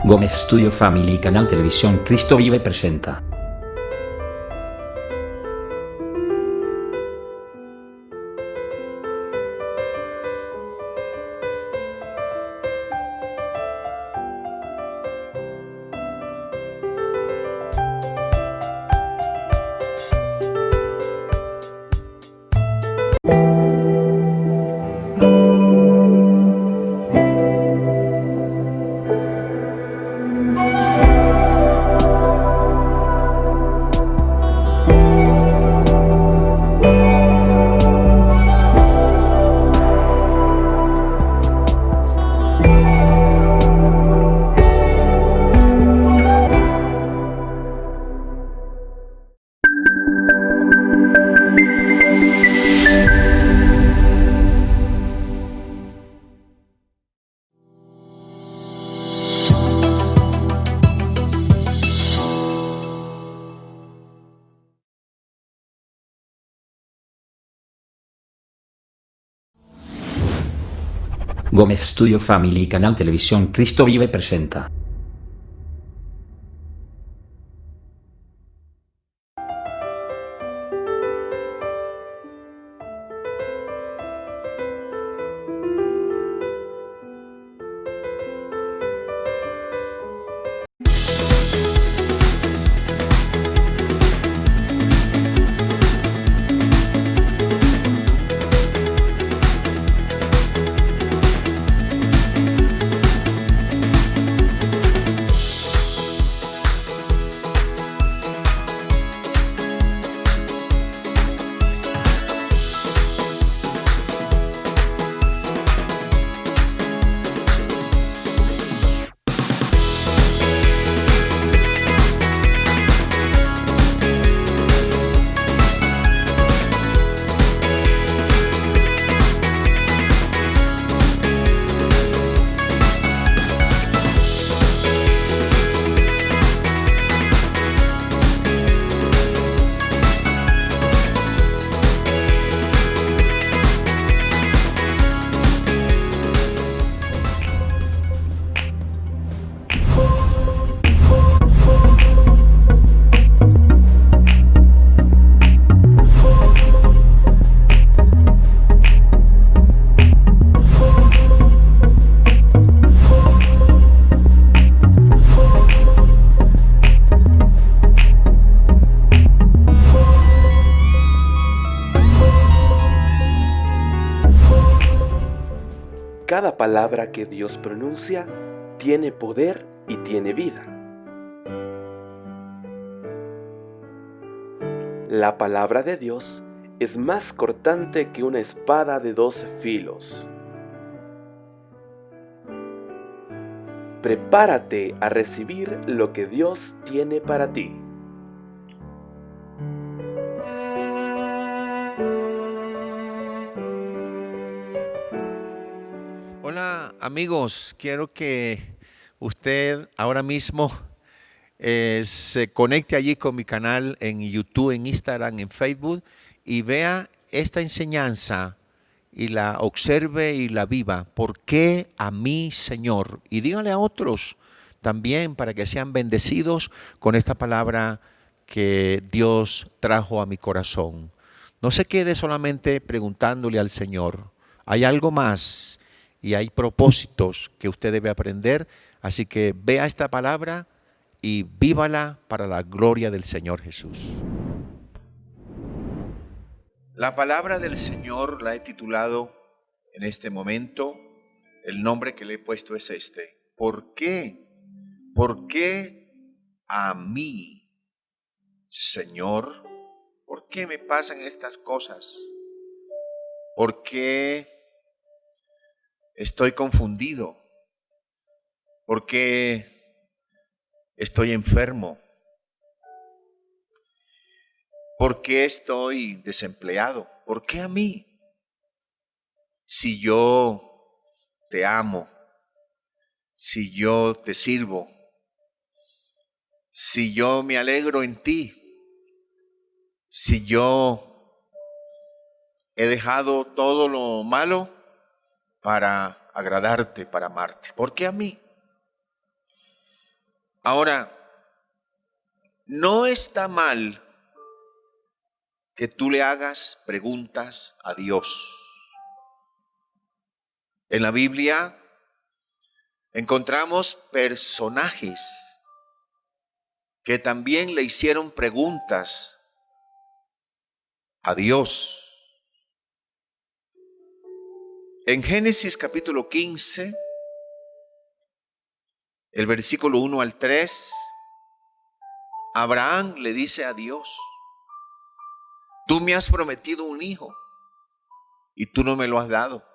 Gómez Studio Family y Canal Televisión Cristo Vive presenta. Gómez Studio Family y Canal Televisión Cristo Vive presenta. Cada palabra que Dios pronuncia tiene poder y tiene vida. La palabra de Dios es más cortante que una espada de 2 filos. Prepárate a recibir lo que Dios tiene para ti. Hola amigos, quiero que usted ahora mismo se conecte allí con mi canal en YouTube, en Instagram, en Facebook y vea esta enseñanza y la observe y la viva. ¿Por qué a mí, Señor? Y dígale a otros también para que sean bendecidos con esta palabra que Dios trajo a mi corazón. No se quede solamente preguntándole al Señor. Hay algo más. Y hay propósitos que usted debe aprender, así que vea esta palabra y vívala para la gloria del Señor Jesús. La palabra del Señor la he titulado en este momento, el nombre que le he puesto es este. ¿Por qué? ¿Por qué a mí, Señor? ¿Por qué me pasan estas cosas? ¿Por qué estoy confundido? ¿Por qué estoy enfermo? ¿Por qué estoy desempleado? ¿Por qué a mí? Si yo te amo, si yo te sirvo, si yo me alegro en ti, si yo he dejado todo lo malo para agradarte, para amarte. ¿Por qué a mí? Ahora, no está mal que tú le hagas preguntas a Dios. En la Biblia encontramos personajes que también le hicieron preguntas a Dios. En Génesis capítulo 15, el versículo 1 al 3, Abraham le dice a Dios: tú me has prometido un hijo y tú no me lo has dado.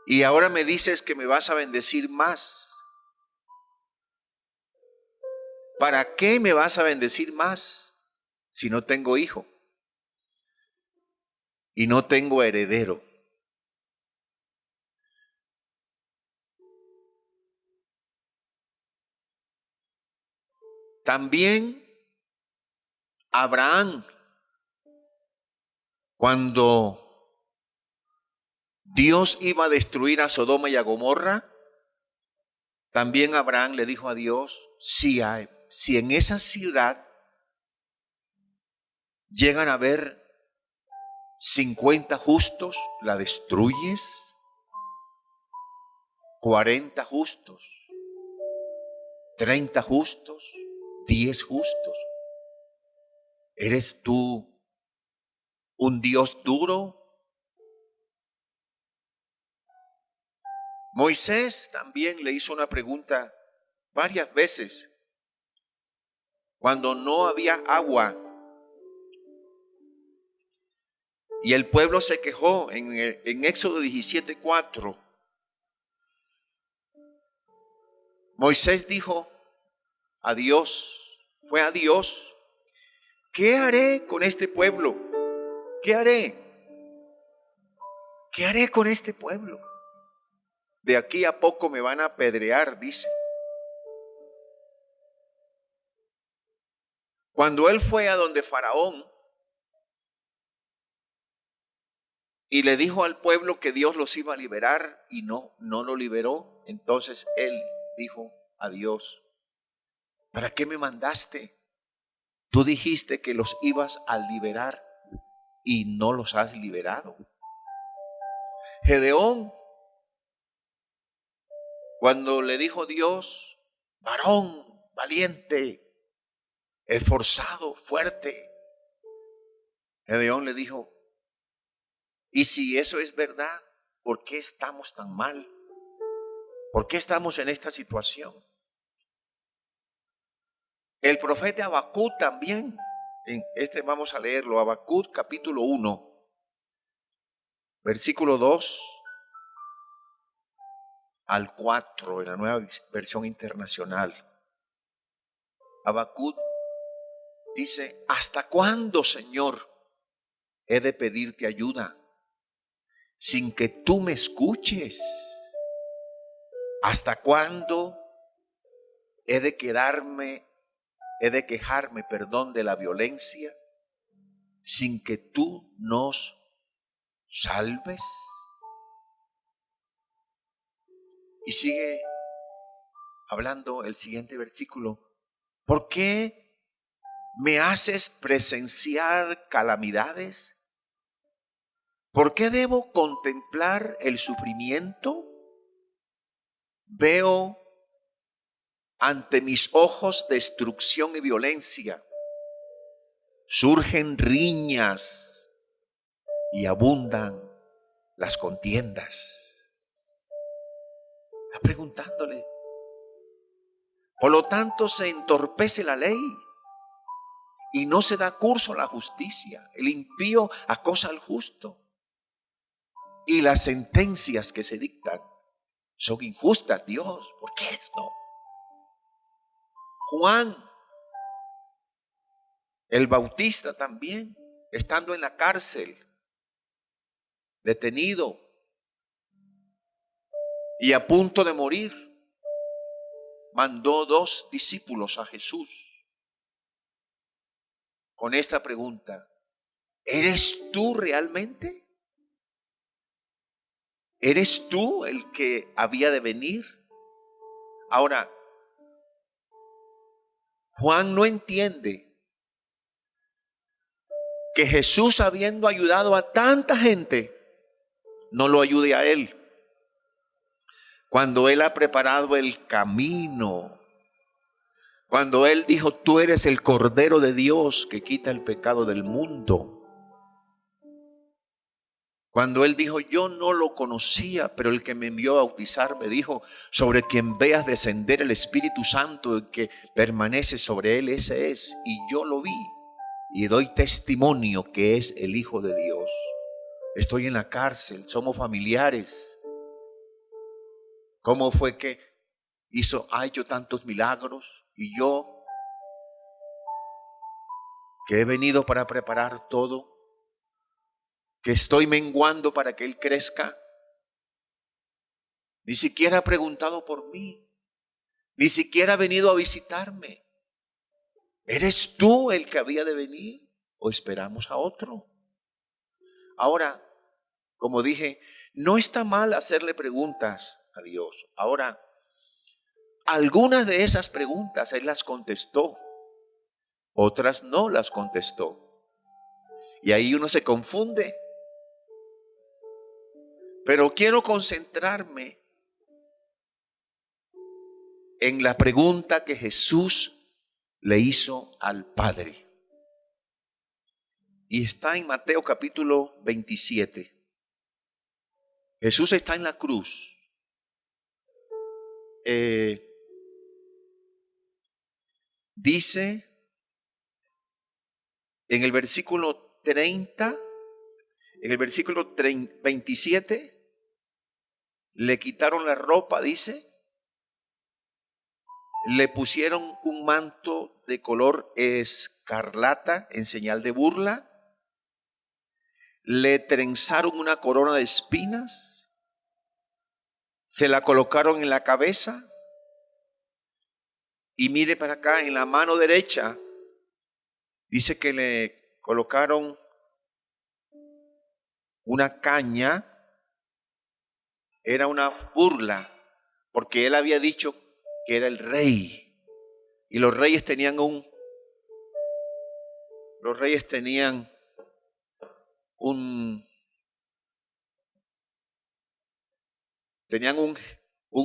Y ahora me dices que me vas a bendecir más. ¿Para qué me vas a bendecir más si no tengo hijo y no tengo heredero? También Abraham, cuando Dios iba a destruir a Sodoma y a Gomorra, también Abraham le dijo a Dios: si en esa ciudad llegan a haber 50 justos, ¿la destruyes? 40 justos, 30 justos, 10 justos. ¿Eres tú un Dios duro? Moisés también le hizo una pregunta varias veces cuando no había agua y el pueblo se quejó en Éxodo 17:4. Moisés dijo a Dios, fue a Dios: ¿qué haré con este pueblo? ¿Qué haré? ¿Qué haré con este pueblo? De aquí a poco me van a apedrear, dice. Cuando él fue a donde Faraón y le dijo al pueblo que Dios los iba a liberar y no lo liberó, entonces él dijo a Dios: ¿para qué me mandaste? Tú dijiste que los ibas a liberar y no los has liberado. Gedeón, cuando le dijo Dios: varón valiente, esforzado, fuerte, Gedeón le dijo: y si eso es verdad, ¿por qué estamos tan mal? ¿Por qué estamos en esta situación? El profeta Habacuc también, vamos a leerlo, Habacuc capítulo 1, versículo 2 al 4 en la Nueva Versión Internacional. Habacuc dice: ¿hasta cuándo, Señor, he de pedirte ayuda sin que tú me escuches? ¿Hasta cuándo he de quejarme, de la violencia sin que tú nos salves? Y sigue hablando el siguiente versículo: ¿por qué me haces presenciar calamidades? ¿Por qué debo contemplar el sufrimiento? Veo ante mis ojos destrucción y violencia. Surgen riñas y abundan las contiendas. Está preguntándole. Por lo tanto, se entorpece la ley y no se da curso a la justicia. El impío acosa al justo y las sentencias que se dictan son injustas. Dios, ¿por qué esto? Juan el Bautista también, estando en la cárcel, detenido y a punto de morir, mandó 2 discípulos a Jesús con esta pregunta: ¿eres tú realmente? ¿Eres tú el que había de venir? Ahora, Juan no entiende que Jesús, habiendo ayudado a tanta gente, no lo ayude a él, cuando él ha preparado el camino. Cuando él dijo: tú eres el Cordero de Dios que quita el pecado del mundo. Cuando él dijo: yo no lo conocía, pero el que me envió a bautizar me dijo: sobre quien veas descender el Espíritu Santo y que permanece sobre él, ese es. Y yo lo vi y doy testimonio que es el Hijo de Dios. Estoy en la cárcel, somos familiares. ¿Cómo fue que ha hecho tantos milagros? Y yo, que he venido para preparar todo, que estoy menguando para que él crezca, ni siquiera ha preguntado por mí, ni siquiera ha venido a visitarme. ¿Eres tú el que había de venir o esperamos a otro? Ahora, como dije, no está mal hacerle preguntas a Dios. Ahora, algunas de esas preguntas él las contestó, otras no las contestó. Y ahí uno se confunde. Pero quiero concentrarme en la pregunta que Jesús le hizo al Padre. Y está en Mateo capítulo 27. Jesús está en la cruz. Dice en el versículo 30, en el versículo 27, le quitaron la ropa, dice, le pusieron un manto de color escarlata en señal de burla, le trenzaron una corona de espinas, se la colocaron en la cabeza y mire para acá, en la mano derecha dice que le colocaron una caña. Era una burla, porque él había dicho que era el rey. Y los reyes tenían un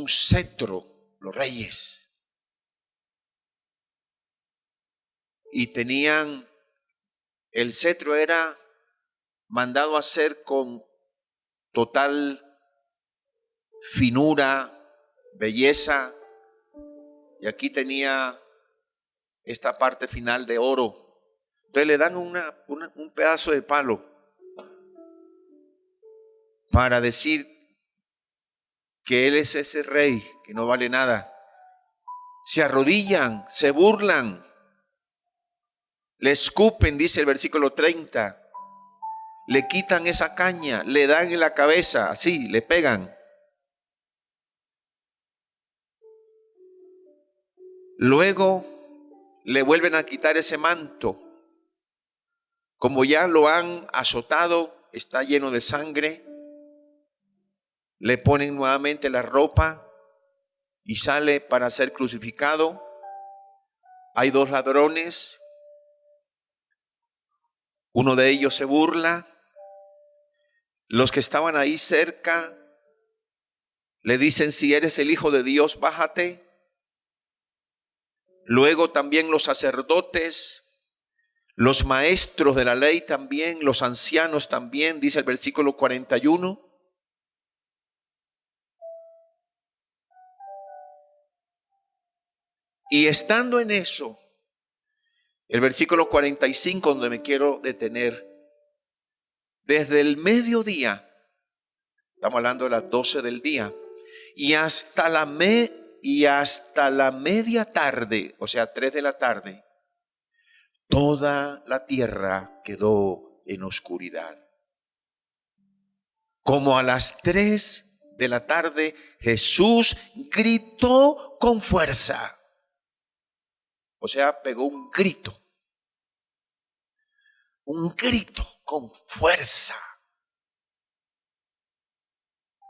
cetro, los reyes. Y el cetro era mandado a hacer con total finura, belleza. Y aquí tenía esta parte final de oro. Entonces le dan un pedazo de palo para decir que él es ese rey que no vale nada. Se arrodillan, se burlan, le escupen, dice el versículo 30. Le quitan esa caña, le dan en la cabeza, así, le pegan. Luego le vuelven a quitar ese manto. Como ya lo han azotado, está lleno de sangre, le ponen nuevamente la ropa y sale para ser crucificado. Hay dos ladrones, uno de ellos se burla. Los que estaban ahí cerca le dicen: si eres el Hijo de Dios, bájate. Luego también los sacerdotes, los maestros de la ley también, los ancianos también, dice el versículo 41. Y estando en eso, el versículo 45, donde me quiero detener, desde el mediodía, estamos hablando de las 12 del día, y hasta la media tarde, o sea, 3 de la tarde, toda la tierra quedó en oscuridad. Como a las 3 de la tarde, Jesús gritó con fuerza. O sea, pegó un grito con fuerza.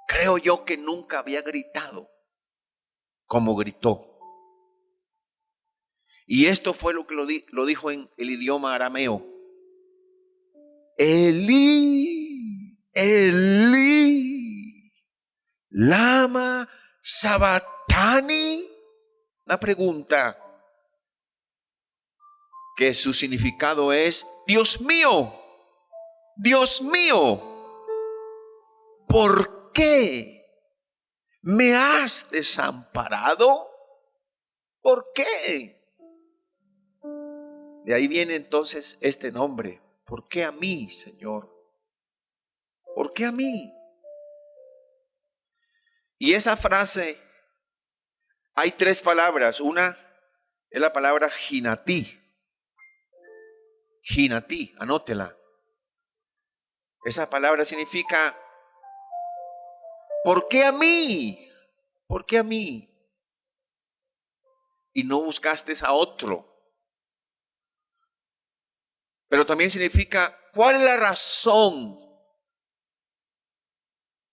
Creo yo que nunca había gritado como gritó. Y esto fue lo que lo dijo en el idioma arameo. Elí, Elí, lama sabactani. Una pregunta que su significado es: Dios mío, ¿por qué me has desamparado? ¿Por qué? De ahí viene entonces este nombre. ¿Por qué a mí, Señor? ¿Por qué a mí? Y esa frase, hay tres palabras. Una es la palabra jinatí. Jinatí, anótela. Esa palabra significa: ¿por qué a mí? ¿Por qué a mí? Y no buscaste a otro. Pero también significa: ¿cuál es la razón?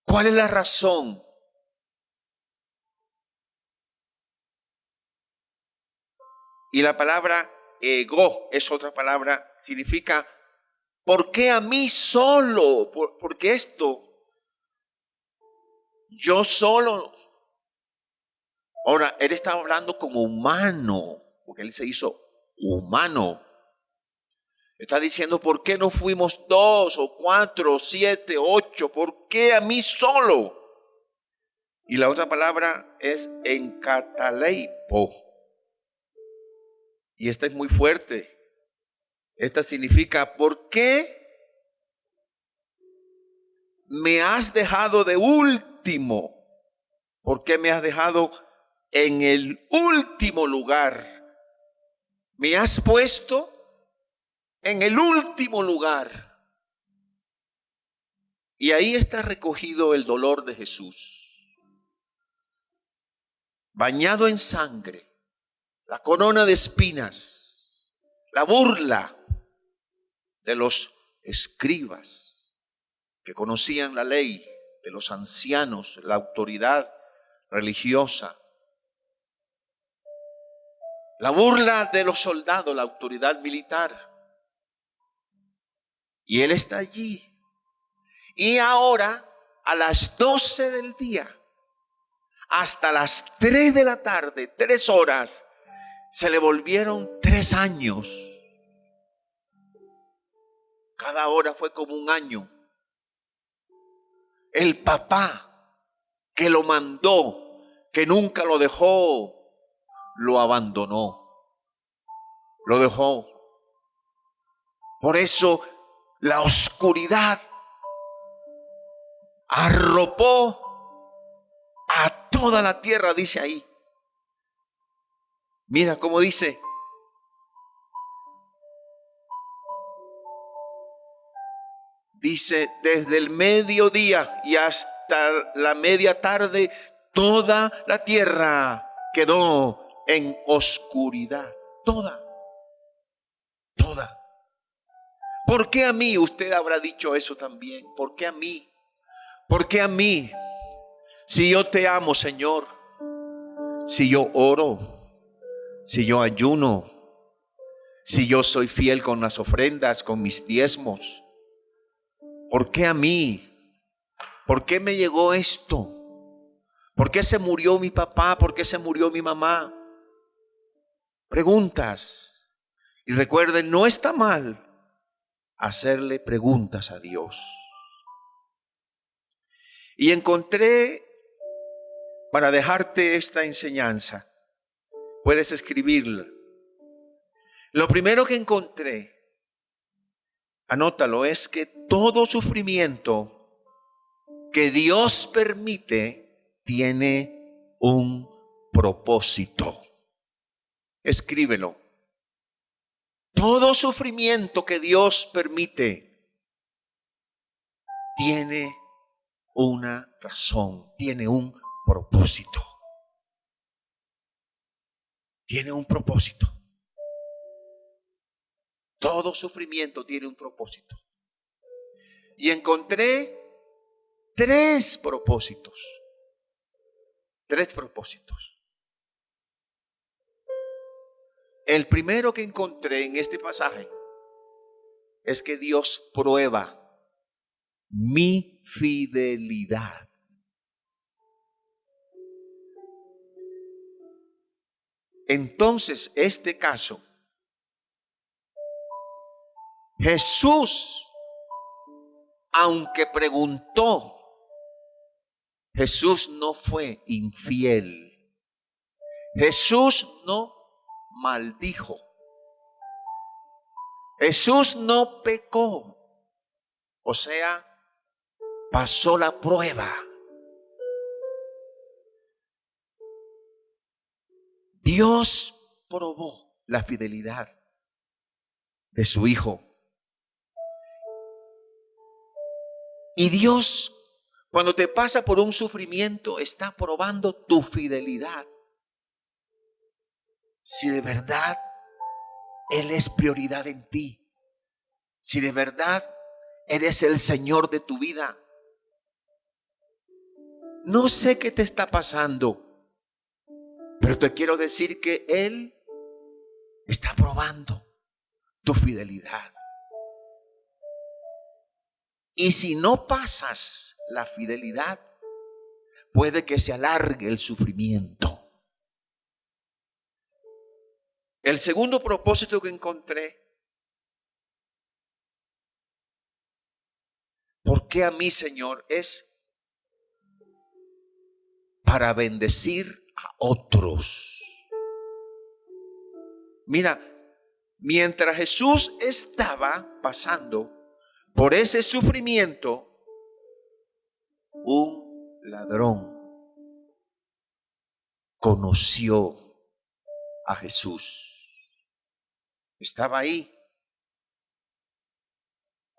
¿Cuál es la razón? Y la palabra ego es otra palabra, significa: ¿por qué a mí solo? Porque esto, yo solo. Ahora, él estaba hablando como humano, porque él se hizo humano. Está diciendo: ¿por qué no fuimos 2 o 4 o 7, 8? ¿Por qué a mí solo? Y la otra palabra es encataleipo. Y esta es muy fuerte. Esta significa: ¿por qué me has dejado de último? ¿Por qué me has dejado en el último lugar? Me has puesto en el último lugar. Y ahí está recogido el dolor de Jesús, bañado en sangre, la corona de espinas, la burla de los escribas que conocían la ley, de los ancianos, la autoridad religiosa, la burla de los soldados, la autoridad militar. Y él está allí. Y ahora, a las 12 del día, hasta las 3 de la tarde, 3 horas, se le volvieron 3 años. Cada hora fue como un año. El papá que lo mandó, que nunca lo dejó, lo abandonó. Lo dejó. Por eso la oscuridad arropó a toda la tierra, dice ahí. Mira cómo dice: desde el mediodía y hasta la media tarde, toda la tierra quedó en oscuridad. Toda. ¿Por qué a mí? Usted habrá dicho eso también. ¿Por qué a mí? ¿Por qué a mí? Si yo te amo, Señor, si yo oro, si yo ayuno, si yo soy fiel con las ofrendas, con mis diezmos, ¿por qué a mí? ¿Por qué me llegó esto? ¿Por qué se murió mi papá? ¿Por qué se murió mi mamá? Preguntas. Y recuerden, no está mal hacerle preguntas a Dios. Y encontré, para dejarte esta enseñanza, puedes escribirla. Lo primero que encontré, anótalo, es que todo sufrimiento que Dios permite tiene un propósito. Escríbelo. Todo sufrimiento que Dios permite tiene una razón, tiene un propósito. Tiene un propósito. Todo sufrimiento tiene un propósito. Y encontré 3 propósitos. 3 propósitos. El primero que encontré en este pasaje es que Dios prueba mi fidelidad. Entonces, este caso, Jesús, aunque preguntó, Jesús no fue infiel. Jesús no maldijo. Jesús no pecó. O sea, pasó la prueba. Dios probó la fidelidad de su Hijo. Y Dios, cuando te pasa por un sufrimiento, está probando tu fidelidad. Si de verdad Él es prioridad en ti. Si de verdad eres el Señor de tu vida. No sé qué te está pasando, pero te quiero decir que Él está probando tu fidelidad. Y si no pasas la fidelidad, puede que se alargue el sufrimiento. El segundo propósito que encontré: ¿por qué a mí, Señor? Es para bendecir a otros. Mira, mientras Jesús estaba pasando por ese sufrimiento, un ladrón conoció a Jesús. Estaba ahí.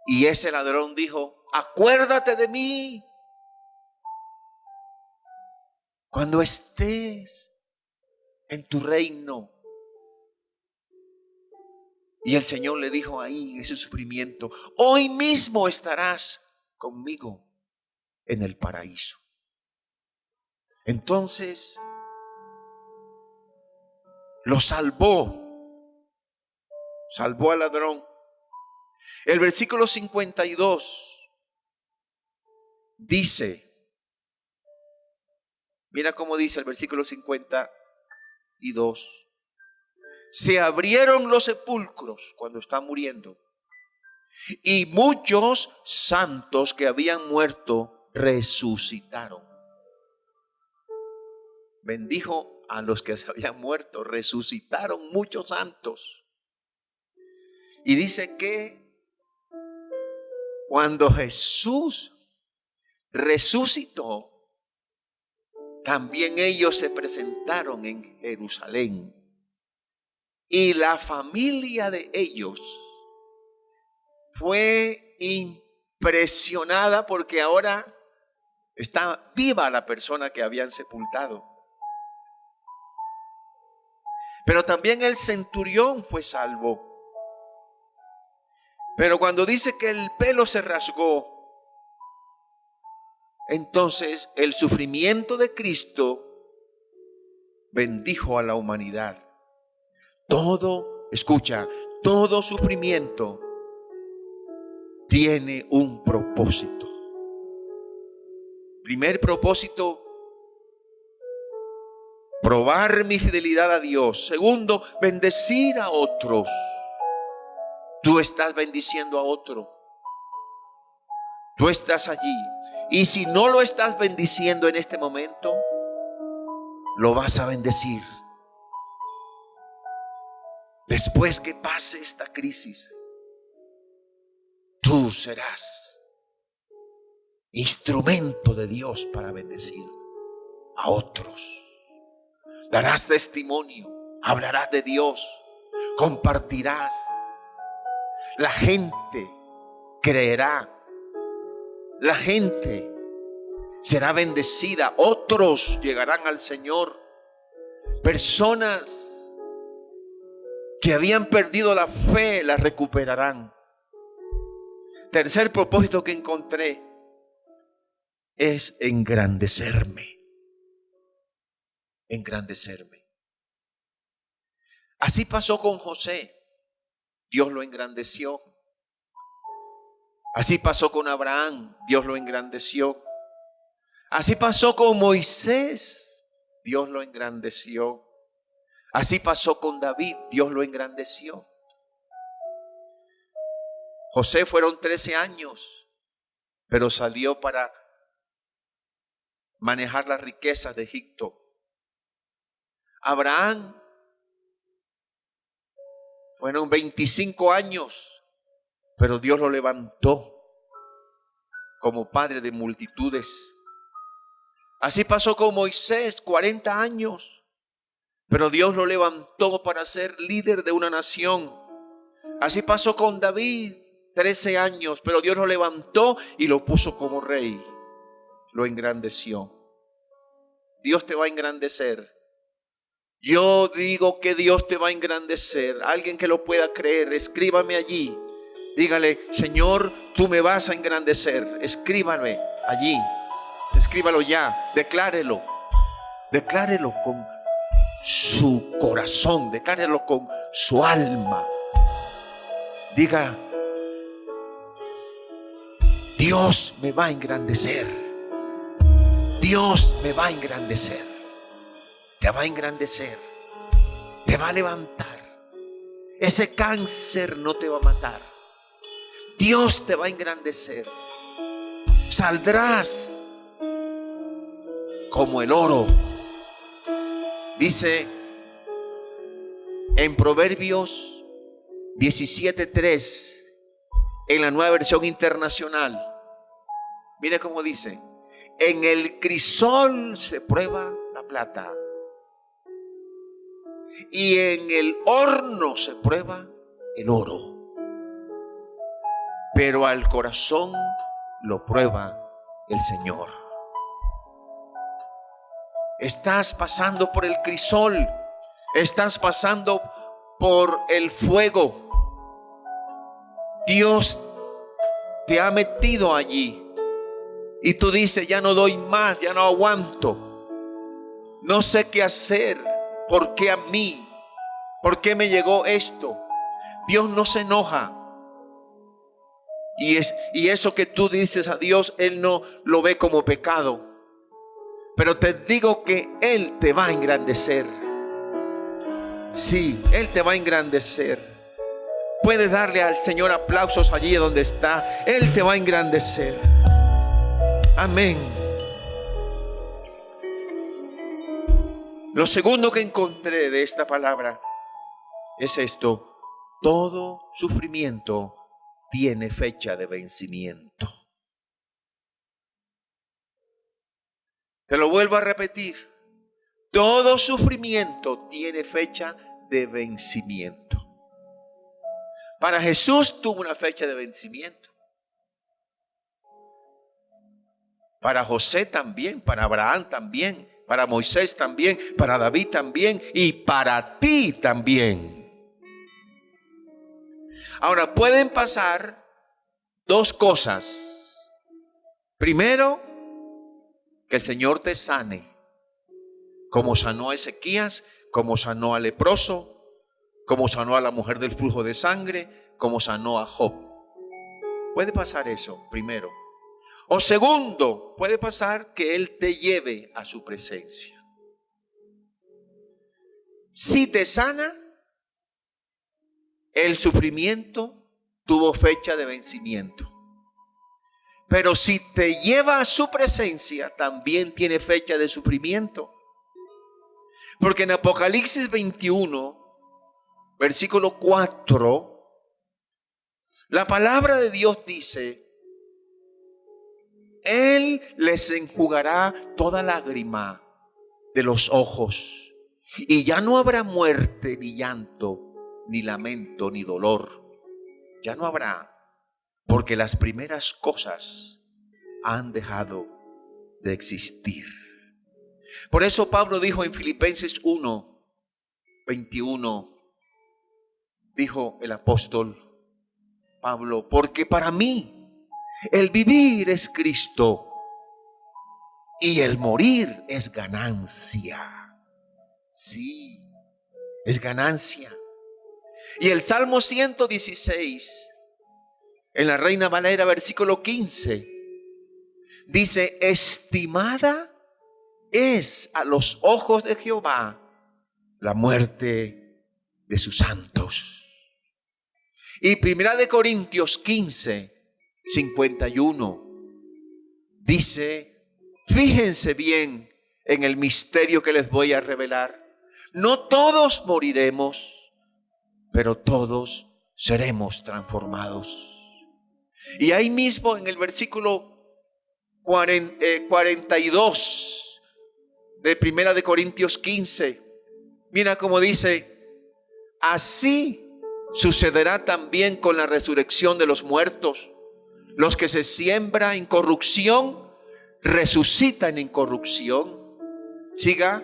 Y ese ladrón dijo: acuérdate de mí cuando estés en tu reino. Y el Señor le dijo ahí, en ese sufrimiento: hoy mismo estarás conmigo en el paraíso. Entonces lo salvó al ladrón. El versículo 52 dice, mira cómo dice el versículo 52: se abrieron los sepulcros cuando está muriendo, y muchos santos que habían muerto resucitaron. Bendijo a los que se habían muerto, resucitaron muchos santos. Y dice que cuando Jesús resucitó, también ellos se presentaron en Jerusalén. Y la familia de ellos fue impresionada porque ahora está viva la persona que habían sepultado. Pero también el centurión fue salvo. Pero cuando dice que el pelo se rasgó, entonces el sufrimiento de Cristo bendijo a la humanidad. Todo, escucha, todo sufrimiento tiene un propósito. Primer propósito: probar mi fidelidad a Dios. Segundo, bendecir a otros. Tú estás bendiciendo a otro. Tú estás allí. Y si no lo estás bendiciendo en este momento, lo vas a bendecir después que pase esta crisis. Tú serás instrumento de Dios para bendecir a otros. Darás testimonio, hablarás de Dios, compartirás. La gente creerá, la gente será bendecida, otros llegarán al Señor. Personas que habían perdido la fe la recuperarán. Tercer propósito que encontré es engrandecerme. Engrandecerme. Así pasó con José. Dios lo engrandeció. Así pasó con Abraham. Dios lo engrandeció. Así pasó con Moisés. Dios lo engrandeció. Así pasó con David. Dios lo engrandeció. José fueron 13 años, pero salió para manejar las riquezas de Egipto. Abraham fueron 25 años, pero Dios lo levantó como padre de multitudes. Así pasó con Moisés, 40 años, pero Dios lo levantó para ser líder de una nación. Así pasó con David, 13 años, pero Dios lo levantó y lo puso como rey. Lo engrandeció. Dios te va a engrandecer. Yo digo que Dios te va a engrandecer. Alguien que lo pueda creer, escríbame allí. Dígale: Señor, tú me vas a engrandecer. Escríbame allí. Escríbalo ya. Declárelo. Declárelo con su corazón. Declárelo con su alma. Diga: Dios me va a engrandecer. Dios me va a engrandecer. Te va a engrandecer. Te va a levantar. Ese cáncer no te va a matar. Dios te va a engrandecer. Saldrás como el oro. Dice en Proverbios 17:3, en la Nueva Versión Internacional. Mire cómo dice: en el crisol se prueba la plata, y en el horno se prueba el oro, pero al corazón lo prueba el Señor. Estás pasando por el crisol, estás pasando por el fuego. Dios te ha metido allí y tú dices: ya no doy más, ya no aguanto, no sé qué hacer. ¿Por qué a mí? ¿Por qué me llegó esto? Dios no se enoja. Y eso que tú dices a Dios, Él no lo ve como pecado. Pero te digo que Él te va a engrandecer. Sí, Él te va a engrandecer. Puedes darle al Señor aplausos allí donde está. Él te va a engrandecer. Amén. Lo segundo que encontré de esta palabra es esto: todo sufrimiento tiene fecha de vencimiento. Te lo vuelvo a repetir: todo sufrimiento tiene fecha de vencimiento. Para Jesús tuvo una fecha de vencimiento. Para José también, para Abraham también, para Moisés también, para David también y para ti también. Ahora, pueden pasar dos cosas. Primero, que el Señor te sane, como sanó a Ezequías, como sanó al leproso, como sanó a la mujer del flujo de sangre, como sanó a Job. Puede pasar eso, primero. O segundo, puede pasar que Él te lleve a su presencia. Si te sana, el sufrimiento tuvo fecha de vencimiento. Pero si te lleva a su presencia, también tiene fecha de sufrimiento. Porque en Apocalipsis 21, versículo 4, la palabra de Dios dice: Él les enjugará toda lágrima de los ojos, y ya no habrá muerte, ni llanto, ni lamento, ni dolor. Ya no habrá, porque las primeras cosas han dejado de existir. Por eso Pablo dijo en Filipenses 1:21, dijo el apóstol Pablo: porque para mí el vivir es Cristo y el morir es ganancia. Sí, es ganancia. Y el Salmo 116, en la Reina Valera, versículo 15, dice: estimada es a los ojos de Jehová la muerte de sus santos. Y Primera de Corintios 15, 51, dice: fíjense bien en el misterio que les voy a revelar. No todos moriremos, pero todos seremos transformados. Y ahí mismo en el versículo 42 de Primera de Corintios 15, mira cómo dice: así sucederá también con la resurrección de los muertos. Los que se siembran en corrupción, resucitan en corrupción. Siga.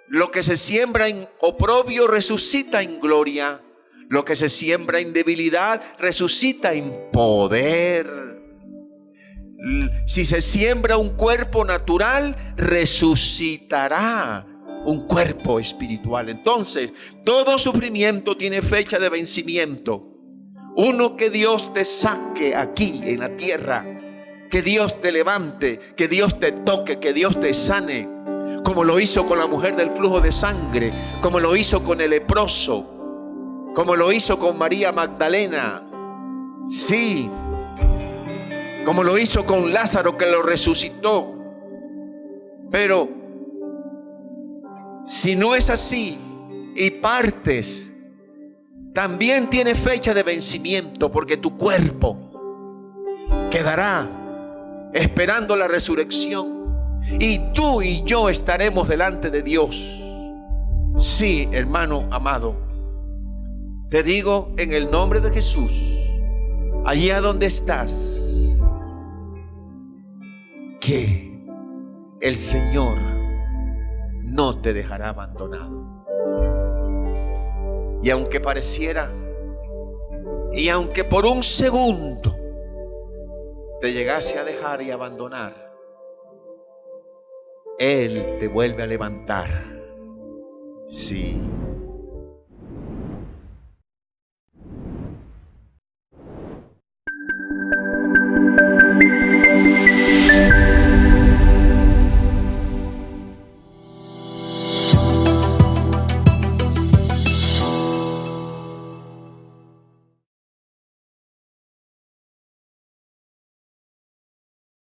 Lo que se siembra en oprobio, resucita en gloria. Lo que se siembra en debilidad, resucita en poder. Si se siembra un cuerpo natural, resucitará un cuerpo espiritual. Entonces, todo sufrimiento tiene fecha de vencimiento. Uno, que Dios te saque aquí en la tierra, que Dios te levante, que Dios te toque, que Dios te sane, como lo hizo con la mujer del flujo de sangre, como lo hizo con el leproso, como lo hizo con María Magdalena, sí, como lo hizo con Lázaro, que lo resucitó. Pero si no es así y partes, también tiene fecha de vencimiento, porque tu cuerpo quedará esperando la resurrección y tú y yo estaremos delante de Dios. Sí, hermano amado, te digo en el nombre de Jesús, allí a donde estás, que el Señor no te dejará abandonado. Y aunque pareciera, y aunque por un segundo te llegase a dejar y abandonar, Él te vuelve a levantar. Sí.